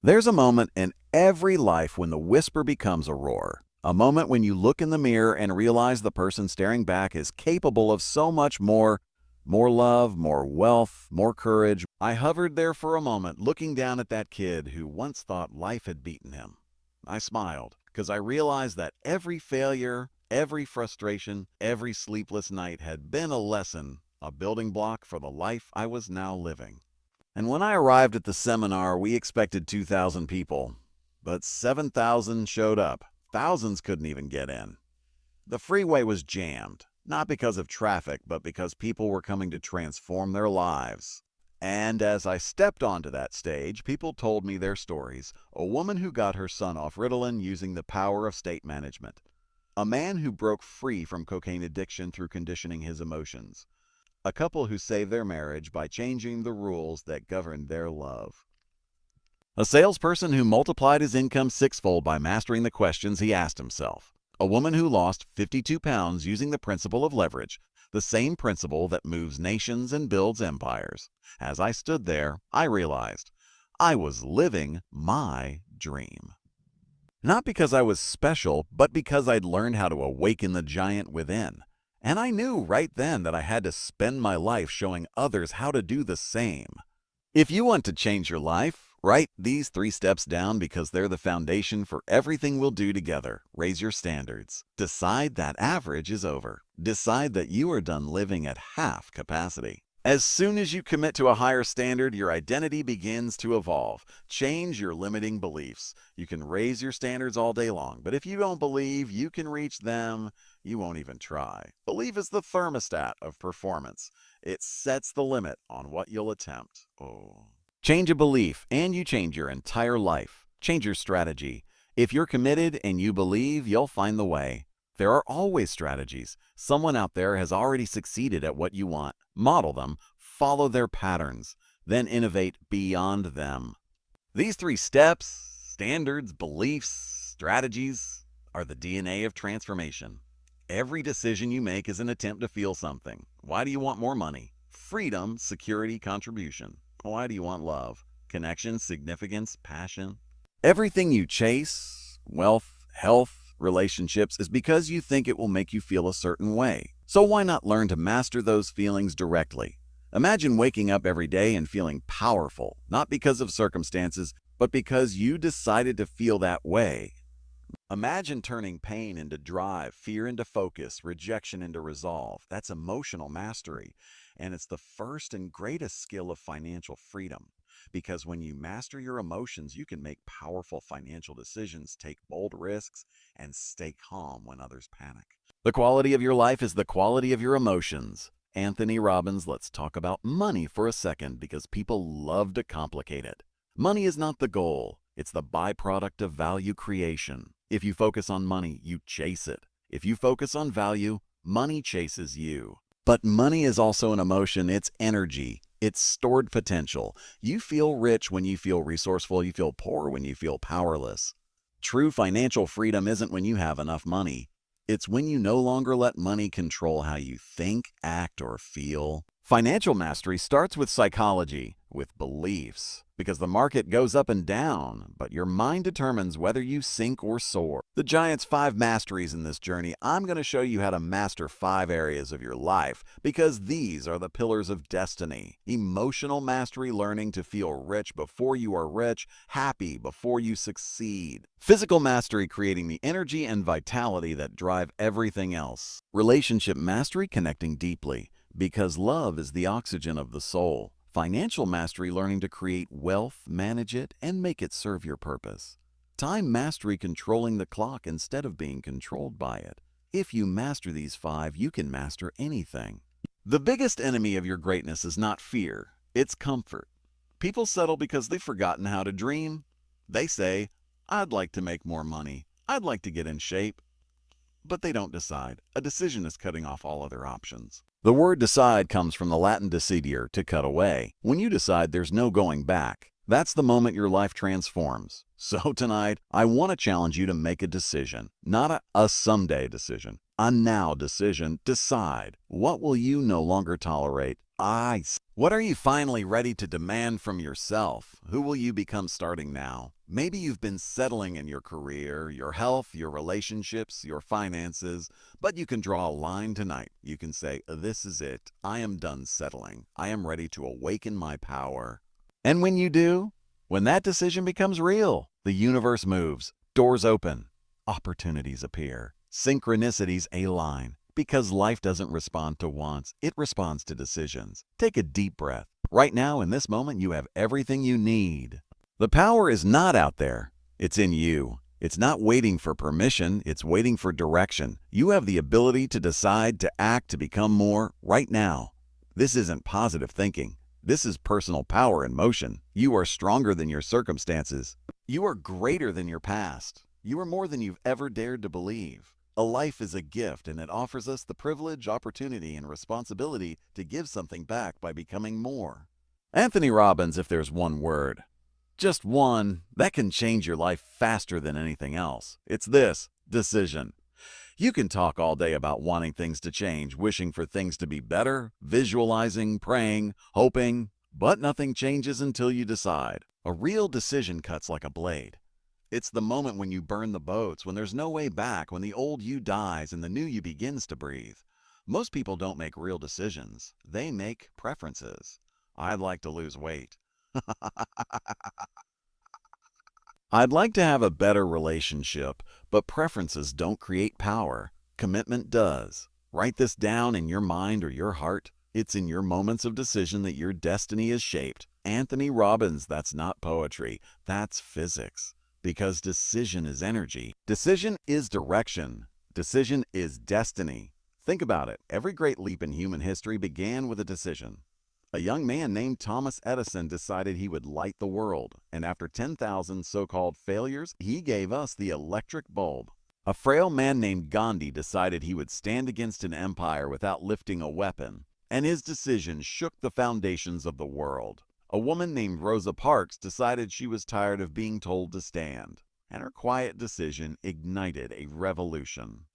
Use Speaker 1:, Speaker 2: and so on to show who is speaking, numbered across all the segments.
Speaker 1: There's a moment in every life when the whisper becomes a roar. A moment when you look in the mirror and realize the person staring back is capable of so much more. More love, more wealth, more courage. I hovered there for a moment, looking down at that kid who once thought life had beaten him. I smiled, because I realized that every failure, every frustration, every sleepless night had been a lesson, a building block for the life I was now living. And when I arrived at the seminar, we expected 2,000 people, but 7,000 showed up. Thousands couldn't even get in. The freeway was jammed, not because of traffic, but because people were coming to transform their lives. And as I stepped onto that stage, people told me their stories. A woman who got her son off Ritalin using the power of state management. A man who broke free from cocaine addiction through conditioning his emotions. A couple who saved their marriage by changing the rules that governed their love. A salesperson who multiplied his income sixfold by mastering the questions he asked himself. A woman who lost 52 pounds using the principle of leverage, the same principle that moves nations and builds empires. As I stood there, I realized I was living my dream. Not because I was special, but because I'd learned how to awaken the giant within. And I knew right then that I had to spend my life showing others how to do the same. If you want to change your life, write these 3 steps down because they're the foundation for everything we'll do together. Raise your standards. Decide that average is over. Decide that you are done living at half capacity. As soon as you commit to a higher standard, your identity begins to evolve. Change your limiting beliefs. You can raise your standards all day long, but if you don't believe you can reach them, you won't even try. Belief is the thermostat of performance. It sets the limit on what you'll attempt. Change a belief, and you change your entire life. Change your strategy. If you're committed and you believe, you'll find the way. There are always strategies. Someone out there has already succeeded at what you want. Model them, follow their patterns, then innovate beyond them. These 3 steps, standards, beliefs, strategies, are the DNA of transformation. Every decision you make is an attempt to feel something. Why do you want more money? Freedom, security, contribution. Why do you want love? Connection, significance, passion. Everything you chase, wealth, health, relationships, is because you think it will make you feel a certain way. So why not learn to master those feelings directly? Imagine waking up every day and feeling powerful, not because of circumstances, but because you decided to feel that way. Imagine turning pain into drive, fear into focus, rejection into resolve. That's emotional mastery, and it's the first and greatest skill of financial freedom. Because when you master your emotions, you can make powerful financial decisions, take bold risks, and stay calm when others panic. The quality of your life is the quality of your emotions. Anthony Robbins, let's talk about money for a second because people love to complicate it. Money is not the goal. It's the byproduct of value creation. If you focus on money, you chase it. If you focus on value, money chases you. But money is also an emotion. It's energy. It's stored potential. You feel rich when you feel resourceful. You feel poor when you feel powerless. True financial freedom isn't when you have enough money. It's when you no longer let money control how you think, act, or feel. Financial mastery starts with psychology, with beliefs, because the market goes up and down, but your mind determines whether you sink or soar. The Giant's 5 masteries in this journey, I'm going to show you how to master 5 areas of your life, because these are the pillars of destiny. Emotional mastery, learning to feel rich before you are rich, happy before you succeed. Physical mastery, creating the energy and vitality that drive everything else. Relationship mastery, connecting deeply, because love is the oxygen of the soul. Financial mastery, learning to create wealth, manage it, and make it serve your purpose. Time mastery, controlling the clock instead of being controlled by it. If you master these 5, you can master anything. The biggest enemy of your greatness is not fear, it's comfort. People settle because they've forgotten how to dream. They say, I'd like to make more money. I'd like to get in shape. But they don't decide. A decision is cutting off all other options. The word decide comes from the Latin decidere, to cut away. When you decide, there's no going back. That's the moment your life transforms. So tonight, I want to challenge you to make a decision. Not a someday decision. A now decision. Decide. What will you no longer tolerate? What are you finally ready to demand from yourself? Who will you become starting now? Maybe you've been settling in your career, your health, your relationships, your finances, but you can draw a line tonight. You can say, this is it. I am done settling. I am ready to awaken my power. And when you do, when that decision becomes real, the universe moves, doors open, opportunities appear, synchronicities align. Because life doesn't respond to wants, it responds to decisions. Take a deep breath. Right now, in this moment, you have everything you need. The power is not out there. It's in you. It's not waiting for permission. It's waiting for direction. You have the ability to decide, to act, to become more right now. This isn't positive thinking. This is personal power in motion. You are stronger than your circumstances. You are greater than your past. You are more than you've ever dared to believe. A life is a gift, and it offers us the privilege, opportunity, and responsibility to give something back by becoming more. Anthony Robbins, if there's one word, just one, that can change your life faster than anything else. It's this: decision. You can talk all day about wanting things to change, wishing for things to be better, visualizing, praying, hoping, but nothing changes until you decide. A real decision cuts like a blade. It's the moment when you burn the boats, when there's no way back, when the old you dies and the new you begins to breathe. Most people don't make real decisions. They make preferences. I'd like to lose weight. I'd like to have a better relationship, but preferences don't create power. Commitment does. Write this down in your mind or your heart. It's in your moments of decision that your destiny is shaped. Anthony Robbins, that's not poetry. That's physics. Because decision is energy. Decision is direction. Decision is destiny. Think about it. Every great leap in human history began with a decision. A young man named Thomas Edison decided he would light the world, and after 10,000 so-called failures, he gave us the electric bulb. A frail man named Gandhi decided he would stand against an empire without lifting a weapon, and his decision shook the foundations of the world. A woman named Rosa Parks decided she was tired of being told to stand, and her quiet decision ignited a revolution.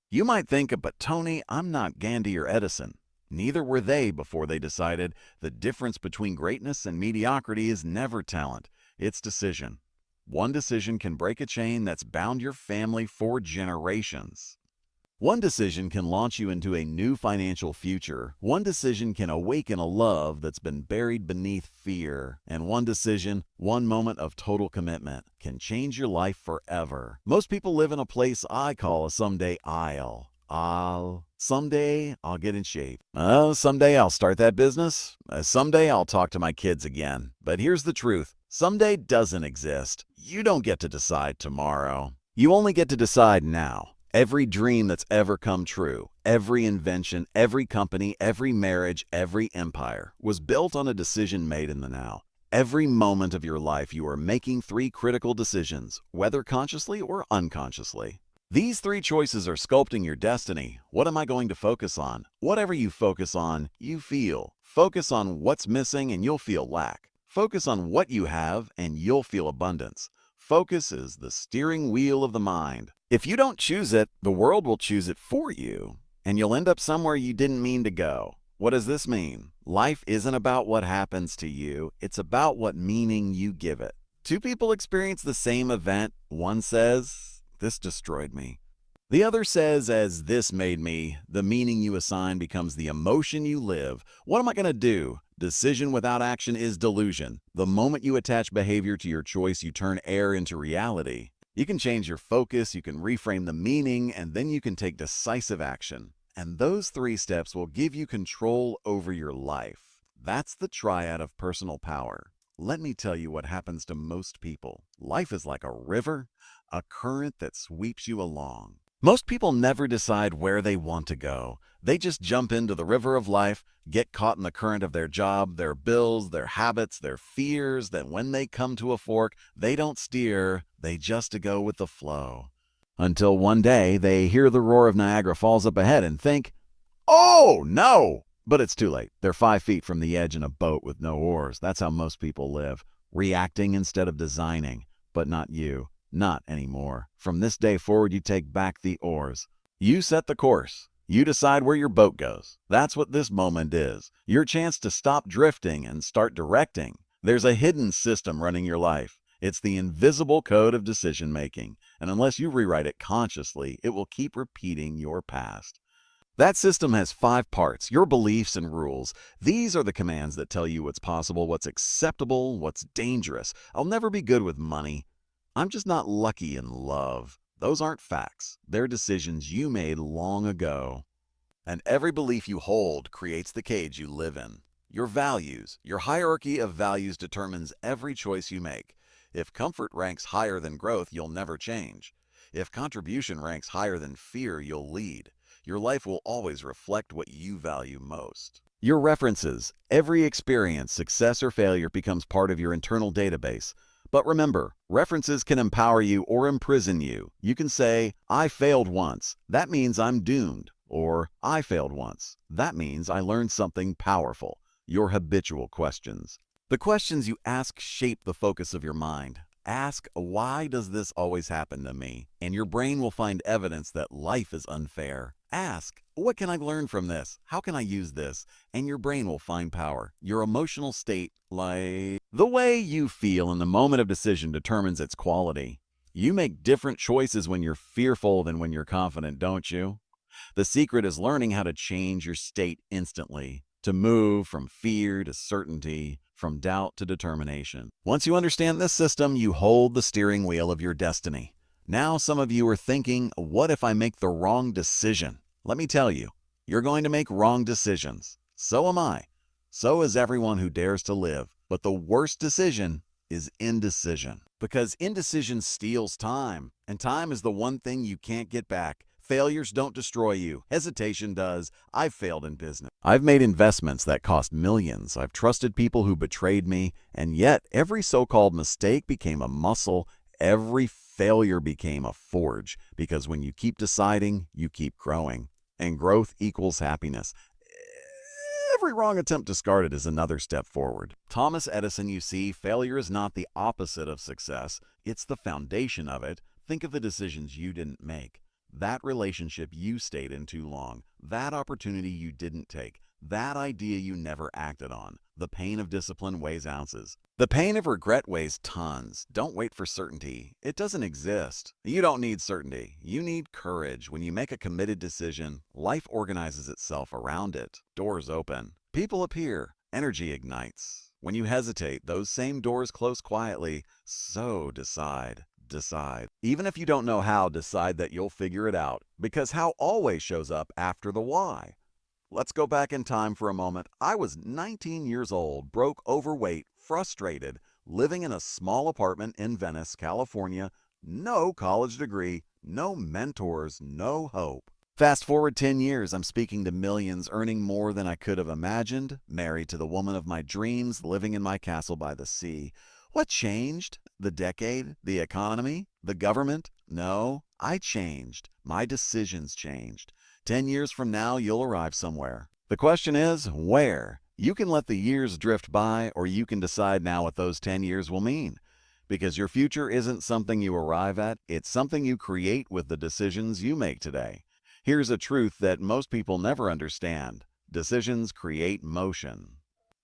Speaker 1: You might think, but Tony, I'm not Gandhi or Edison. Neither were they before they decided the difference between greatness and mediocrity is never talent, it's decision. One decision can break a chain that's bound your family for generations. One decision can launch you into a new financial future. One decision can awaken a love that's been buried beneath fear. And one decision, one moment of total commitment, can change your life forever. Most people live in a place I call a someday someday I'll get in shape. Someday I'll start that business. Someday I'll talk to my kids again. But here's the truth. Someday doesn't exist. You don't get to decide tomorrow. You only get to decide now. Every dream that's ever come true, every invention, every company, every marriage, every empire was built on a decision made in the now. Every moment of your life you are making 3 critical decisions, whether consciously or unconsciously. These 3 choices are sculpting your destiny. What am I going to focus on? Whatever you focus on, you feel. Focus on what's missing and you'll feel lack. Focus on what you have and you'll feel abundance. Focus is the steering wheel of the mind. If you don't choose it, the world will choose it for you, and you'll end up somewhere you didn't mean to go. What does this mean? Life isn't about what happens to you, it's about what meaning you give it. 2 people experience the same event. One says, "This destroyed me." The other says, "As this made me." The meaning you assign becomes the emotion you live. What am I going to do? Decision without action is delusion. The moment you attach behavior to your choice, you turn air into reality. You can change your focus, you can reframe the meaning, and then you can take decisive action. And those 3 steps will give you control over your life. That's the triad of personal power. Let me tell you what happens to most people. Life is like a river, a current that sweeps you along. Most people never decide where they want to go. They just jump into the river of life, get caught in the current of their job, their bills, their habits, their fears. Then when they come to a fork, they don't steer, they just go with the flow. Until one day, they hear the roar of Niagara Falls up ahead and think, "Oh, no!" But it's too late. They're 5 feet from the edge in a boat with no oars. That's how most people live, reacting instead of designing. But not you. Not anymore. From this day forward, you take back the oars. You set the course. You decide where your boat goes. That's what this moment is. Your chance to stop drifting and start directing. There's a hidden system running your life. It's the invisible code of decision making, and unless you rewrite it consciously, it will keep repeating your past. That system has 5 parts, your beliefs and rules. These are the commands that tell you what's possible, what's acceptable, what's dangerous. I'll never be good with money. I'm just not lucky in love. Those aren't facts. They're decisions you made long ago. And every belief you hold creates the cage you live in. Your values, your hierarchy of values determines every choice you make. If comfort ranks higher than growth, you'll never change. If contribution ranks higher than fear, you'll lead. Your life will always reflect what you value most. Your references, every experience, success or failure becomes part of your internal database. But remember, references can empower you or imprison you. You can say, I failed once. That means I'm doomed. Or, I failed once. That means I learned something powerful. Your habitual questions. The questions you ask shape the focus of your mind. Ask, why does this always happen to me? And your brain will find evidence that life is unfair. Ask, what can I learn from this? How can I use this? And your brain will find power. Your emotional state, like the way you feel in the moment of decision, determines its quality. You make different choices when you're fearful than when you're confident, don't you? The secret is learning how to change your state instantly, to move from fear to certainty, from doubt to determination. Once you understand this system, you hold the steering wheel of your destiny. Now some of you are thinking, what if I make the wrong decision? Let me tell you, you're going to make wrong decisions. So am I. So is everyone who dares to live. But the worst decision is indecision. Because indecision steals time, and time is the one thing you can't get back. Failures don't destroy you. Hesitation does. I've failed in business. I've made investments that cost millions. I've trusted people who betrayed me, and yet every so-called mistake became a muscle. Every failure became a forge, because when you keep deciding, you keep growing. And growth equals happiness. Every wrong attempt discarded is another step forward. Thomas Edison, you see, failure is not the opposite of success. It's the foundation of it. Think of the decisions you didn't make. That relationship you stayed in too long, that opportunity you didn't take, that idea you never acted on. The pain of discipline weighs ounces. The pain of regret weighs tons. Don't wait for certainty. It doesn't exist. You don't need certainty. You need courage. When you make a committed decision, life organizes itself around it. Doors open. People appear. Energy ignites. When you hesitate, those same doors close quietly. So decide. Decide. Even if you don't know how, decide that you'll figure it out, because how always shows up after the why. Let's go back in time for a moment. I was 19 years old, broke, overweight, frustrated, living in a small apartment in Venice, California, no college degree, no mentors, no hope. Fast forward 10 years, I'm speaking to millions, earning more than I could have imagined, married to the woman of my dreams, living in my castle by the sea. What changed? The decade? The economy? The government? No, I changed. My decisions changed. 10 years from now, you'll arrive somewhere. The question is, where? You can let the years drift by, or you can decide now what those 10 years will mean. Because your future isn't something you arrive at, it's something you create with the decisions you make today. Here's a truth that most people never understand. Decisions create motion.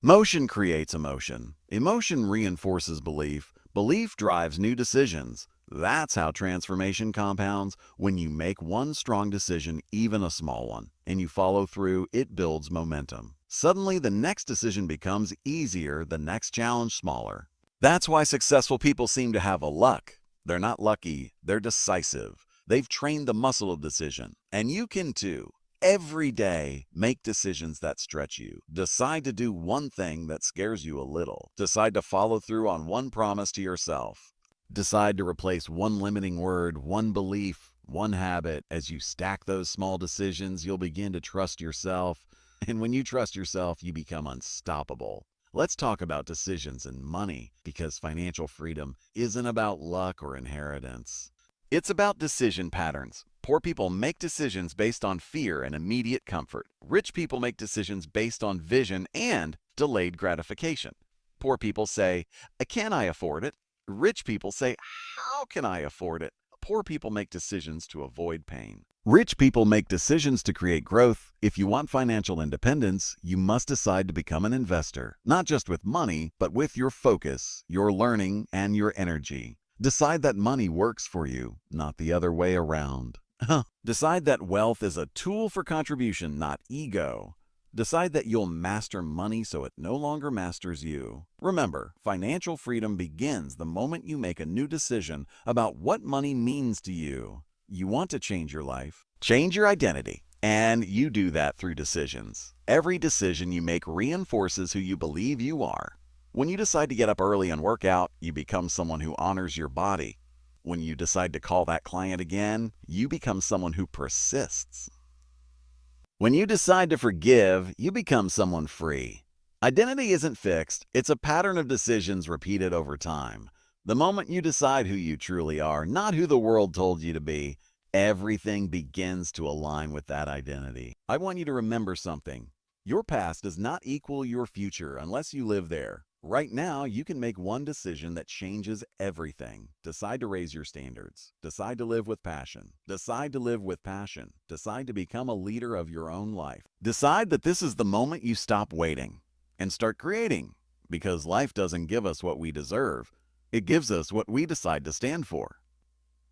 Speaker 1: Motion creates emotion. Emotion reinforces belief. Belief drives new decisions. That's how transformation compounds. When you make one strong decision, even a small one, and you follow through, it builds momentum. Suddenly, the next decision becomes easier, the next challenge smaller. That's why successful people seem to have a luck. They're not lucky, they're decisive. They've trained the muscle of decision. And you can too. Every day, make decisions that stretch you. Decide to do one thing that scares you a little. Decide to follow through on one promise to yourself. Decide to replace one limiting word, one belief, one habit. As you stack those small decisions, you'll begin to trust yourself. And when you trust yourself, you become unstoppable. Let's talk about decisions and money, because financial freedom isn't about luck or inheritance. It's about decision patterns. Poor people make decisions based on fear and immediate comfort. Rich people make decisions based on vision and delayed gratification. Poor people say, can I afford it? Rich people say, how can I afford it? poor people make decisions to avoid pain. Rich people make decisions to create growth. If you want financial independence, you must decide to become an investor, not just with money, but with your focus, your learning, and your energy. Decide that money works for you, not the other way around. Decide that wealth is a tool for contribution, not ego. Decide that you'll master money so it no longer masters you. Remember, financial freedom begins the moment you make a new decision about what money means to you. You want to change your life, change your identity, and you do that through decisions. Every decision you make reinforces who you believe you are. When you decide to get up early and work out, you become someone who honors your body. When you decide to call that client again, you become someone who persists. When you decide to forgive, you become someone free. Identity isn't fixed, it's a pattern of decisions repeated over time. The moment you decide who you truly are, not who the world told you to be, everything begins to align with that identity. I want you to remember something. Your past does not equal your future unless you live there. Right now, you can make one decision that changes everything. Decide to raise your standards. Decide to live with passion. Decide to live with passion. Decide to become a leader of your own life. Decide that this is the moment you stop waiting and start creating, because life doesn't give us what we deserve. It gives us what we decide to stand for.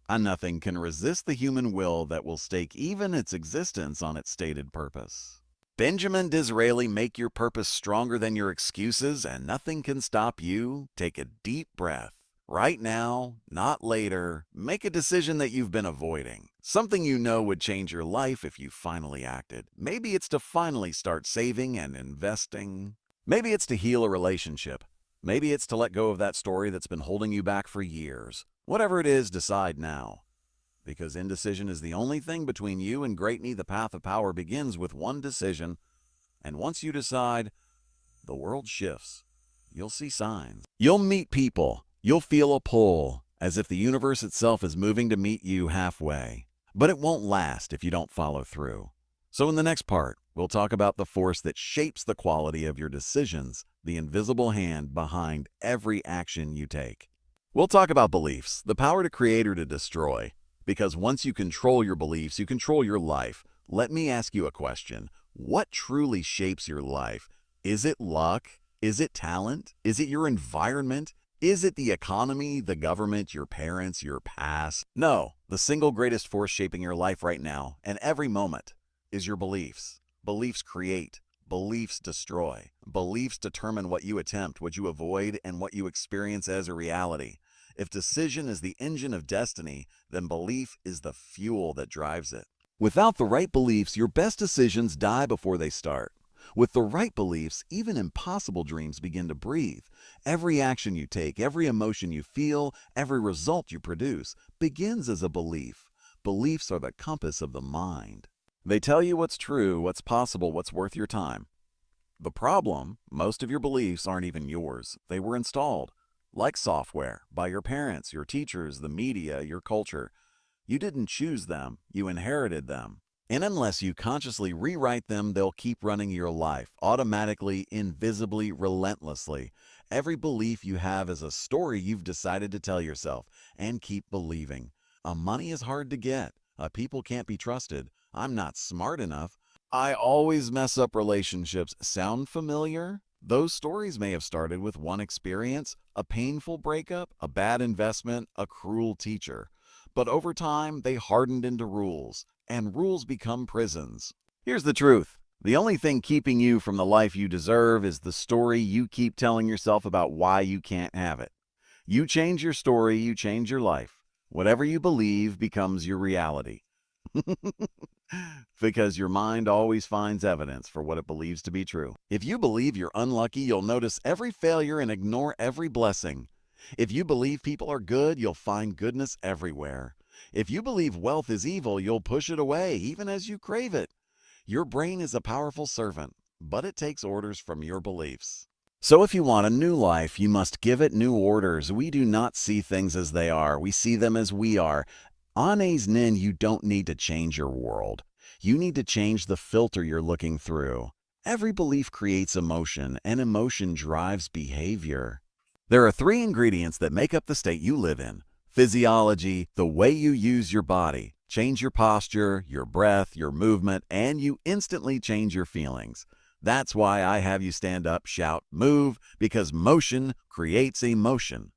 Speaker 1: And nothing can resist the human will that will stake even its existence on its stated purpose. Benjamin Disraeli, make your purpose stronger than your excuses, and nothing can stop you. Take a deep breath. Right now, not later. Make a decision that you've been avoiding. Something you know would change your life if you finally acted. Maybe it's to finally start saving and investing. Maybe it's to heal a relationship. Maybe it's to let go of that story that's been holding you back for years. Whatever it is, decide now. Because indecision is the only thing between you and greatness. The path of power begins with one decision. And once you decide, the world shifts. You'll see signs. You'll meet people. You'll feel a pull, as if the universe itself is moving to meet you halfway. But it won't last if you don't follow through. So in the next part, we'll talk about the force that shapes the quality of your decisions, the invisible hand behind every action you take. We'll talk about beliefs, the power to create or to destroy. Because once you control your beliefs, you control your life. Let me ask you a question. What truly shapes your life? Is it luck? Is it talent? Is it your environment? Is it the economy, the government, your parents, your past? No, the single greatest force shaping your life right now and every moment is your beliefs. Beliefs create. Beliefs destroy. Beliefs determine what you attempt, what you avoid, and what you experience as a reality. If decision is the engine of destiny, then belief is the fuel that drives it. Without the right beliefs, your best decisions die before they start. With the right beliefs, even impossible dreams begin to breathe. Every action you take, every emotion you feel, every result you produce begins as a belief. Beliefs are the compass of the mind. They tell you what's true, what's possible, what's worth your time. The problem, most of your beliefs aren't even yours. They were installed. Like software, by your parents, your teachers, the media, your culture. You didn't choose them, you inherited them. And unless you consciously rewrite them, they'll keep running your life, automatically, invisibly, relentlessly. Every belief you have is a story you've decided to tell yourself, and keep believing. Money is hard to get. People can't be trusted. I'm not smart enough. I always mess up relationships. Sound familiar? Those stories may have started with one experience, a painful breakup, a bad investment, a cruel teacher. But over time, they hardened into rules, and rules become prisons. Here's the truth. The only thing keeping you from the life you deserve is the story you keep telling yourself about why you can't have it. You change your story, you change your life. Whatever you believe becomes your reality. Because your mind always finds evidence for what it believes to be true. If you believe you're unlucky, you'll notice every failure and ignore every blessing. If you believe people are good, you'll find goodness everywhere. If you believe wealth is evil, you'll push it away, even as you crave it. Your brain is a powerful servant, but it takes orders from your beliefs. So if you want a new life, you must give it new orders. We do not see things as they are. We see them as we are. Ana's Nin, you don't need to change your world. You need to change the filter you're looking through. Every belief creates emotion, and emotion drives behavior. There are 3 ingredients that make up the state you live in: Physiology, the way you use your body. Change your posture, your breath, your movement, and you instantly change your feelings. That's why I have you stand up, shout, move, because motion creates emotion.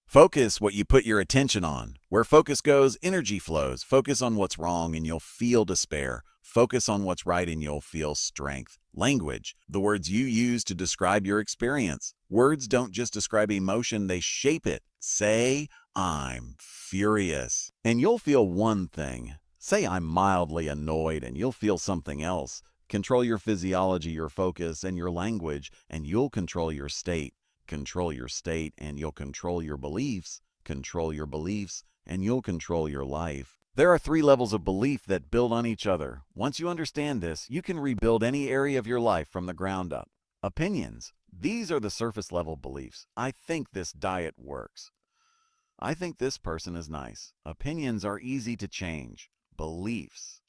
Speaker 1: Focus what you put your attention on. Where focus goes, energy flows. Focus on what's wrong and you'll feel despair. Focus on what's right and you'll feel strength. Language, the words you use to describe your experience. Words don't just describe emotion, they shape it. Say, I'm furious, and you'll feel one thing. Say, I'm mildly annoyed, and you'll feel something else. Control your physiology, your focus, and your language, and you'll control your state. Control your state, and you'll control your beliefs. Control your beliefs, and you'll control your life. There are 3 levels of belief that build on each other. Once you understand this, you can rebuild any area of your life from the ground up. Opinions. These are the surface level beliefs. I think this diet works. I think this person is nice. Opinions are easy to change. Beliefs.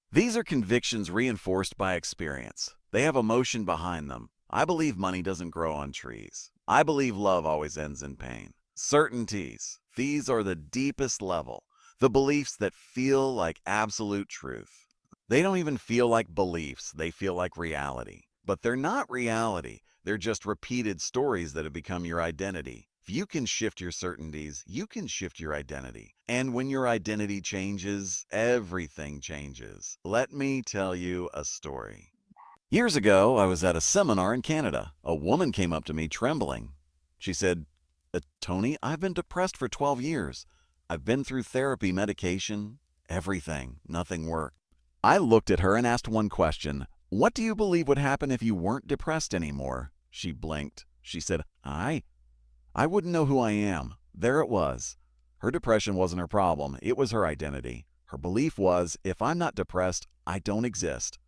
Speaker 1: These are convictions reinforced by experience. They have emotion behind them. I believe money doesn't grow on trees. I believe love always ends in pain. Certainties. These are the deepest level. The beliefs that feel like absolute truth. They don't even feel like beliefs. They feel like reality. But they're not reality. They're just repeated stories that have become your identity. If you can shift your certainties, you can shift your identity. And when your identity changes, everything changes. Let me tell you a story. Years ago, I was at a seminar in Canada. A woman came up to me trembling. She said, Tony, I've been depressed for 12 years. I've been through therapy, medication, everything. Nothing worked. I looked at her and asked one question. What do you believe would happen if you weren't depressed anymore? She blinked. She said, I wouldn't know who I am. There it was. Her depression wasn't her problem. It was her identity. Her belief was, if I'm not depressed, I don't exist.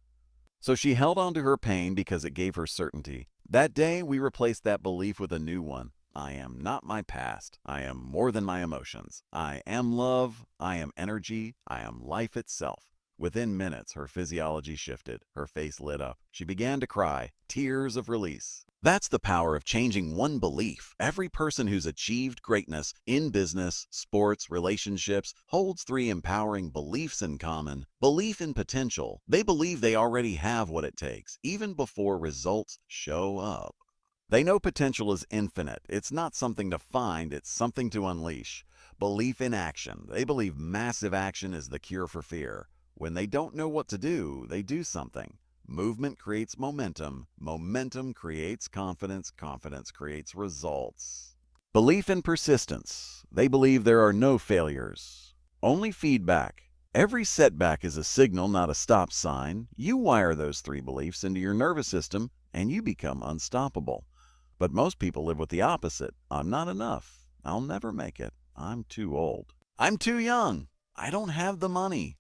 Speaker 1: So she held on to her pain because it gave her certainty. That day, we replaced that belief with a new one. I am not my past. I am more than my emotions. I am love. I am energy. I am life itself. Within minutes, her physiology shifted. Her face lit up. She began to cry, tears of release. That's the power of changing one belief. Every person who's achieved greatness in business, sports, relationships holds 3 empowering beliefs in common. Belief in potential. They believe they already have what it takes, even before results show up. They know potential is infinite. It's not something to find, it's something to unleash. Belief in action. They believe massive action is the cure for fear. When they don't know what to do, they do something. Movement creates momentum. Momentum creates confidence. Confidence creates results. Belief in persistence. They believe there are no failures, only feedback. Every setback is a signal, not a stop sign. You wire those 3 beliefs into your nervous system and you become unstoppable. But most people live with the opposite. I'm not enough. I'll never make it. I'm too old. I'm too young. I don't have the money.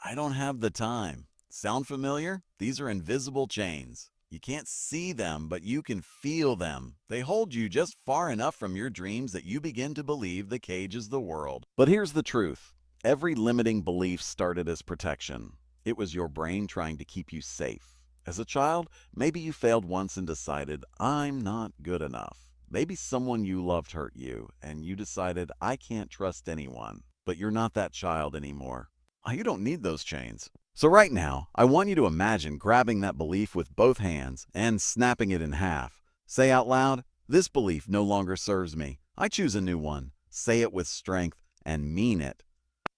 Speaker 1: I don't have the time. Sound familiar? These are invisible chains. You can't see them, but you can feel them. They hold you just far enough from your dreams that you begin to believe the cage is the world. But here's the truth. Every limiting belief started as protection. It was your brain trying to keep you safe. As a child, maybe you failed once and decided, I'm not good enough. Maybe someone you loved hurt you, and you decided, I can't trust anyone. But you're not that child anymore. You don't need those chains. So right now, I want you to imagine grabbing that belief with both hands and snapping it in half. Say out loud, this belief no longer serves me. I choose a new one. Say it with strength and mean it.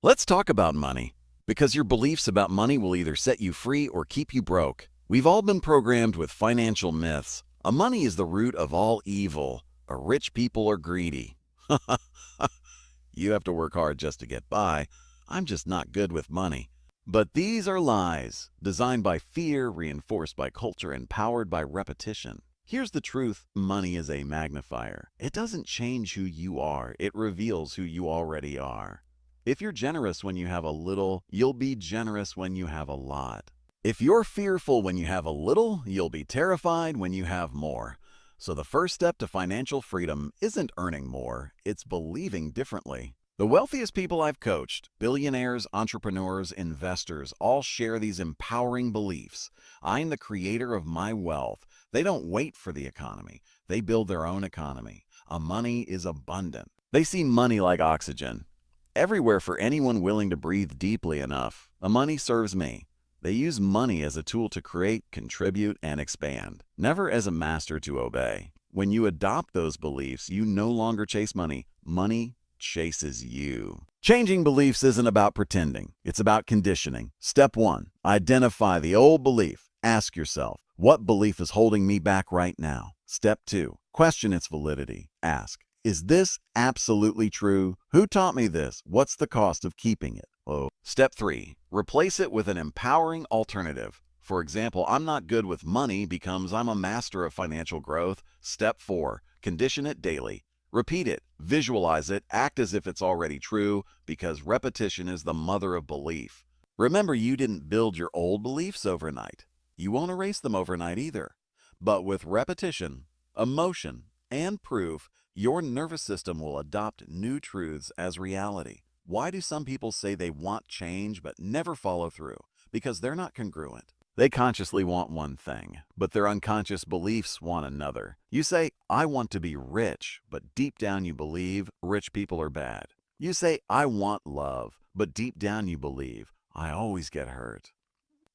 Speaker 1: Let's talk about money, because your beliefs about money will either set you free or keep you broke. We've all been programmed with financial myths. Money is the root of all evil. Rich people are greedy. You have to work hard just to get by. I'm just not good with money. But these are lies, designed by fear, reinforced by culture, and powered by repetition. Here's the truth. Money is a magnifier. It doesn't change who you are. It reveals who you already are. If you're generous when you have a little, you'll be generous when you have a lot. If you're fearful when you have a little, you'll be terrified when you have more. So the first step to financial freedom isn't earning more, it's believing differently. The wealthiest people I've coached, billionaires, entrepreneurs, investors, all share these empowering beliefs. I'm the creator of my wealth. They don't wait for the economy. They build their own economy. Money is abundant. They see money like oxygen. everywhere for anyone willing to breathe deeply enough. Money serves me. They use money as a tool to create, contribute, and expand, never as a master to obey. When you adopt those beliefs, you no longer chase money. Money chases you. Changing beliefs isn't about pretending. It's about conditioning. Step 1. Identify the old belief. Ask yourself, what belief is holding me back right now? Step 2. Question its validity. Ask, is this absolutely true? Who taught me this? What's the cost of keeping it? Oh. Step 3. Replace it with an empowering alternative. For example, I'm not good with money becomes I'm a master of financial growth. Step 4. Condition it daily. Repeat it, visualize it, act as if it's already true, because repetition is the mother of belief. Remember, you didn't build your old beliefs overnight. You won't erase them overnight either. But with repetition, emotion, and proof, your nervous system will adopt new truths as reality. Why do some people say they want change but never follow through? Because they're not congruent. They consciously want one thing, but their unconscious beliefs want another. You say, I want to be rich, but deep down you believe rich people are bad. You say, I want love, but deep down you believe I always get hurt.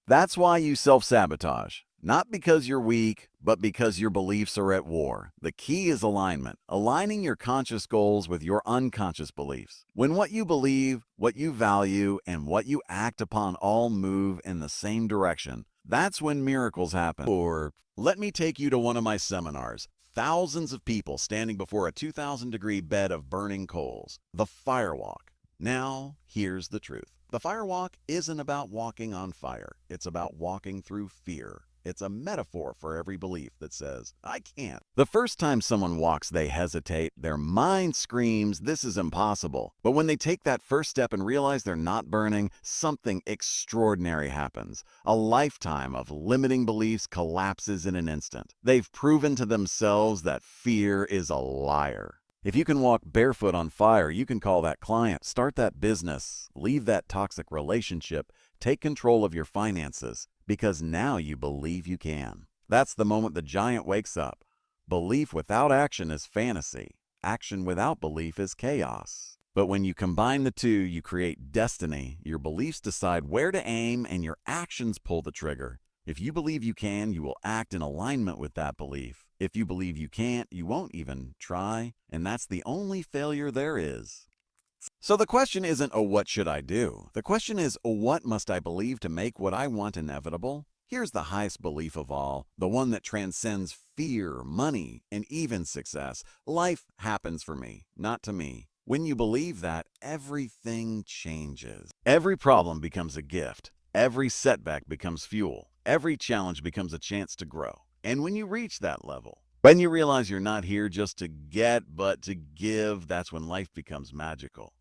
Speaker 1: That's why you self-sabotage. Not because you're weak, but because your beliefs are at war. The key is alignment, aligning your conscious goals with your unconscious beliefs. When what you believe, what you value, and what you act upon all move in the same direction, that's when miracles happen. Or let me take you to one of my seminars. Thousands of people standing before a 2,000-degree bed of burning coals. The fire walk. Now, here's the truth. The fire walk isn't about walking on fire. It's about walking through fear. It's a metaphor for every belief that says, I can't. The first time someone walks, they hesitate. Their mind screams, this is impossible. But when they take that first step and realize they're not burning, something extraordinary happens. A lifetime of limiting beliefs collapses in an instant. They've proven to themselves that fear is a liar. If you can walk barefoot on fire, you can call that client, start that business, leave that toxic relationship, take control of your finances, because now you believe you can. That's the moment the giant wakes up. Belief without action is fantasy. Action without belief is chaos. But when you combine the two, you create destiny. Your beliefs decide where to aim, and your actions pull the trigger. If you believe you can, you will act in alignment with that belief. If you believe you can't, you won't even try, and that's the only failure there is. So the question isn't, oh, what should I do? The question is, oh, what must I believe to make what I want inevitable? Here's the highest belief of all, the one that transcends fear, money, and even success. Life happens for me, not to me. When you believe that, everything changes. Every problem becomes a gift. Every setback becomes fuel. Every challenge becomes a chance to grow. And when you reach that level, when you realize you're not here just to get, but to give, that's when life becomes magical.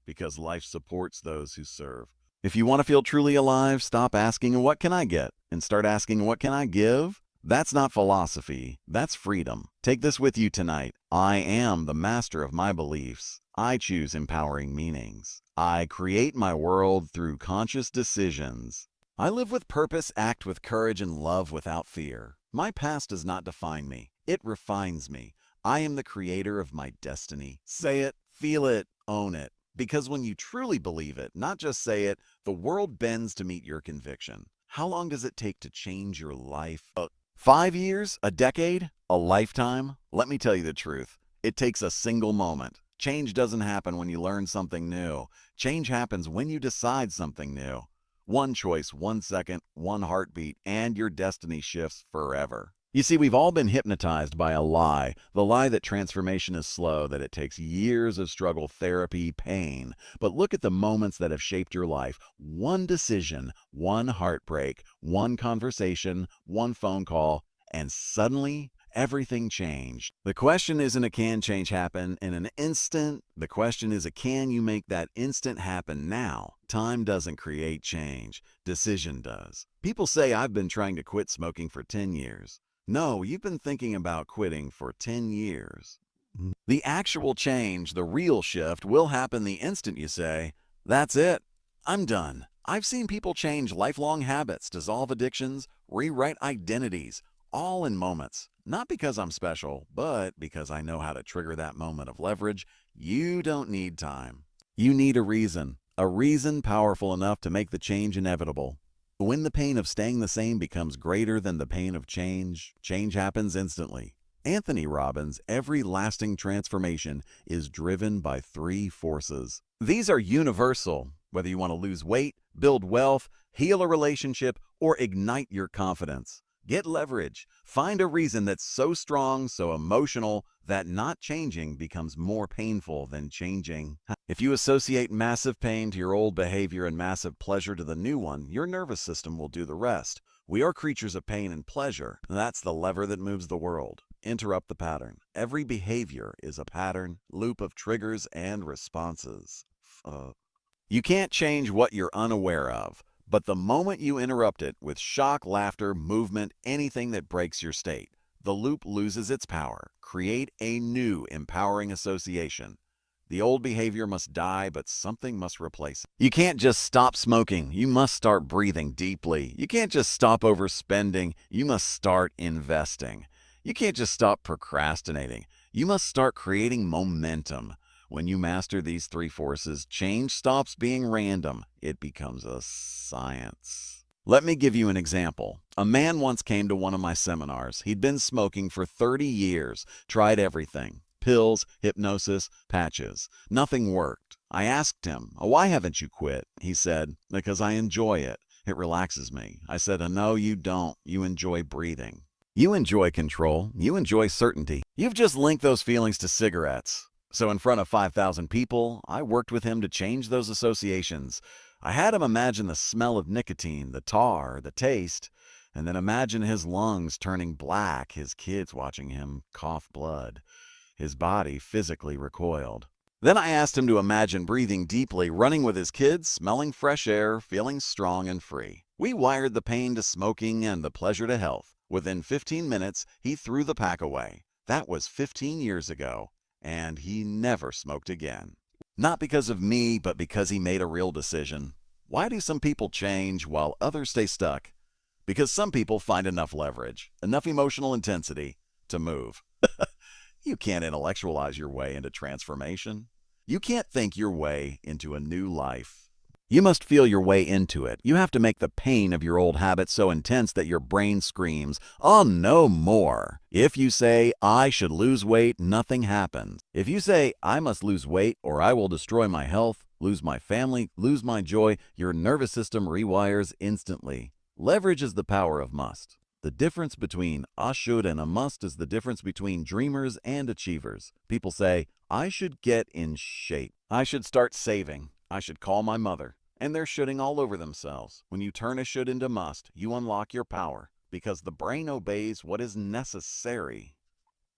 Speaker 1: Because life supports those who serve. If you want to feel truly alive, stop asking, what can I get? And start asking, what can I give? That's not philosophy. That's freedom. Take this with you tonight. I am the master of my beliefs. I choose empowering meanings. I create my world through conscious decisions. I live with purpose, act with courage, and love without fear. My past does not define me. It refines me. I am the creator of my destiny. Say it, feel it, own it. Because when you truly believe it, not just say it, the world bends to meet your conviction. How long does it take to change your life? 5 years? A decade? A lifetime? Let me tell you the truth. It takes a single moment. Change doesn't happen when you learn something new. Change happens when you decide something new. One choice, 1 second, one heartbeat, and your destiny shifts forever. You see, we've all been hypnotized by a lie, the lie that transformation is slow, that it takes years of struggle, therapy, pain. But look at the moments that have shaped your life. One decision, one heartbreak, one conversation, one phone call, and suddenly everything changed. The question isn't a can change happen in an instant. The question is a can you make that instant happen now? Time doesn't create change. Decision does. People say I've been trying to quit smoking for 10 years. No, you've been thinking about quitting for 10 years. The actual change, the real shift, will happen the instant you say, that's it, I'm done. I've seen people change lifelong habits, dissolve addictions, rewrite identities, all in moments. Not because I'm special, but because I know how to trigger that moment of leverage. You don't need time. You need a reason powerful enough to make the change inevitable. When the pain of staying the same becomes greater than the pain of change, change happens instantly. Anthony Robbins' every lasting transformation is driven by three forces. These are universal, whether you want to lose weight, build wealth, heal a relationship, or ignite your confidence. Get leverage. Find a reason that's so strong, so emotional, that not changing becomes more painful than changing. If you associate massive pain to your old behavior and massive pleasure to the new one, your nervous system will do the rest. We are creatures of pain and pleasure. That's the lever that moves the world. Interrupt the pattern. Every behavior is a pattern, loop of triggers and responses. You can't change what you're unaware of, but the moment you interrupt it with shock, laughter, movement, anything that breaks your state, the loop loses its power. Create a new, empowering association. The old behavior must die, but something must replace it. You can't just stop smoking. You must start breathing deeply. You can't just stop overspending. You must start investing. You can't just stop procrastinating. You must start creating momentum. When you master these three forces, change stops being random. It becomes a science. Let me give you an example. A man once came to one of my seminars. He'd been smoking for 30 years, tried everything. Pills, hypnosis, patches. Nothing worked. I asked him, "Why haven't you quit?" He said, "Because I enjoy it. It relaxes me." I said, "No, you don't. You enjoy breathing. You enjoy control. You enjoy certainty. You've just linked those feelings to cigarettes." So in front of 5,000 people, I worked with him to change those associations. I had him imagine the smell of nicotine, the tar, the taste, and then imagine his lungs turning black, his kids watching him cough blood. His body physically recoiled. Then I asked him to imagine breathing deeply, running with his kids, smelling fresh air, feeling strong and free. We wired the pain to smoking and the pleasure to health. Within 15 minutes, he threw the pack away. That was 15 years ago. And he never smoked again. Not because of me, but because he made a real decision. Why do some people change while others stay stuck? Because some people find enough leverage, enough emotional intensity to move. You can't intellectualize your way into transformation. You can't think your way into a new life. You must feel your way into it. You have to make the pain of your old habit so intense that your brain screams, "Oh, no more." If you say, "I should lose weight," nothing happens. If you say, "I must lose weight or I will destroy my health, lose my family, lose my joy," your nervous system rewires instantly. Leverage is the power of must. The difference between a should and a must is the difference between dreamers and achievers. People say, "I should get in shape. I should start saving. I should call my mother." And they're shoulding all over themselves. When you turn a should into must, you unlock your power because the brain obeys what is necessary.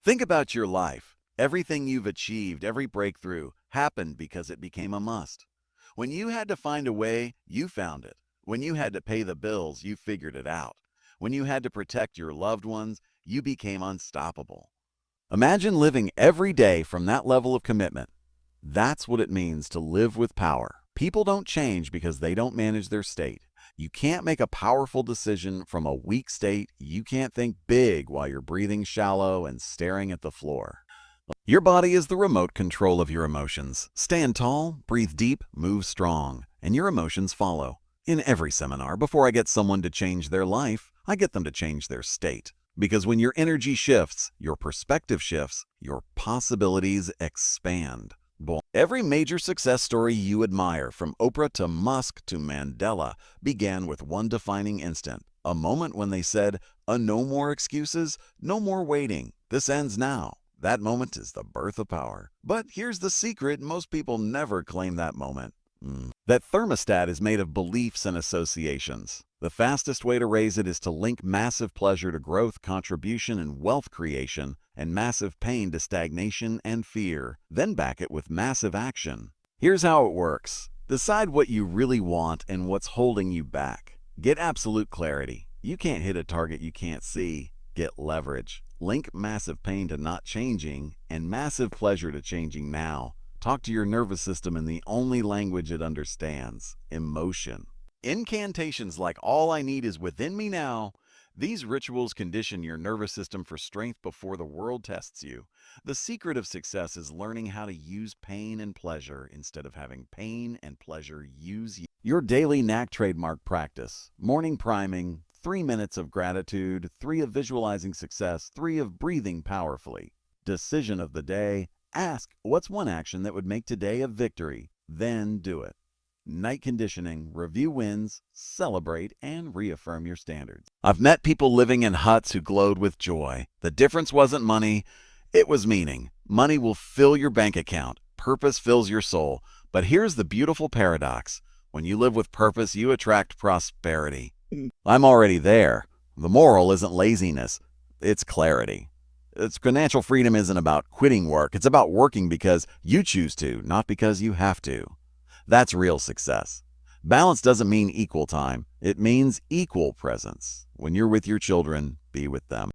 Speaker 1: Think about your life. Everything you've achieved, every breakthrough, happened because it became a must. When you had to find a way, you found it. When you had to pay the bills, you figured it out. When you had to protect your loved ones, you became unstoppable. Imagine living every day from that level of commitment. That's what it means to live with power. People don't change because they don't manage their state. You can't make a powerful decision from a weak state. You can't think big while you're breathing shallow and staring at the floor. Your body is the remote control of your emotions. Stand tall, breathe deep, move strong, and your emotions follow. In every seminar, before I get someone to change their life, I get them to change their state. Because when your energy shifts, your perspective shifts, your possibilities expand. Every major success story you admire, from Oprah to Musk to Mandela, began with one defining instant, a moment when they said, "No more excuses, no more waiting. This ends now." That moment is the birth of power. But here's the secret: most people never claim that moment. That thermostat is made of beliefs and associations. The fastest way to raise it is to link massive pleasure to growth, contribution, and wealth creation, and massive pain to stagnation and fear. Then back it with massive action. Here's how it works. Decide what you really want and what's holding you back. Get absolute clarity. You can't hit a target you can't see. Get leverage. Link massive pain to not changing and massive pleasure to changing now. Talk to your nervous system in the only language it understands: emotion. Incantations like "all I need is within me now" These rituals condition your nervous system for strength before the world tests you. The secret of success is learning how to use pain and pleasure instead of having pain and pleasure use you. Your daily knack trademark practice: morning priming, 3 minutes of gratitude, 3 of visualizing success, 3 of breathing powerfully. Decision of the day: ask, what's one action that would make today a victory? Then do it. Night conditioning: review wins, celebrate, and reaffirm your standards. I've met people living in huts who glowed with joy. The difference wasn't money, it was meaning. Money will fill your bank account. Purpose fills your soul. But here's the beautiful paradox. When you live with purpose, you attract prosperity. I'm already there. The moral isn't laziness, it's clarity. Financial freedom isn't about quitting work. It's about working because you choose to, not because you have to. That's real success. Balance doesn't mean equal time. It means equal presence. When you're with your children, be with them.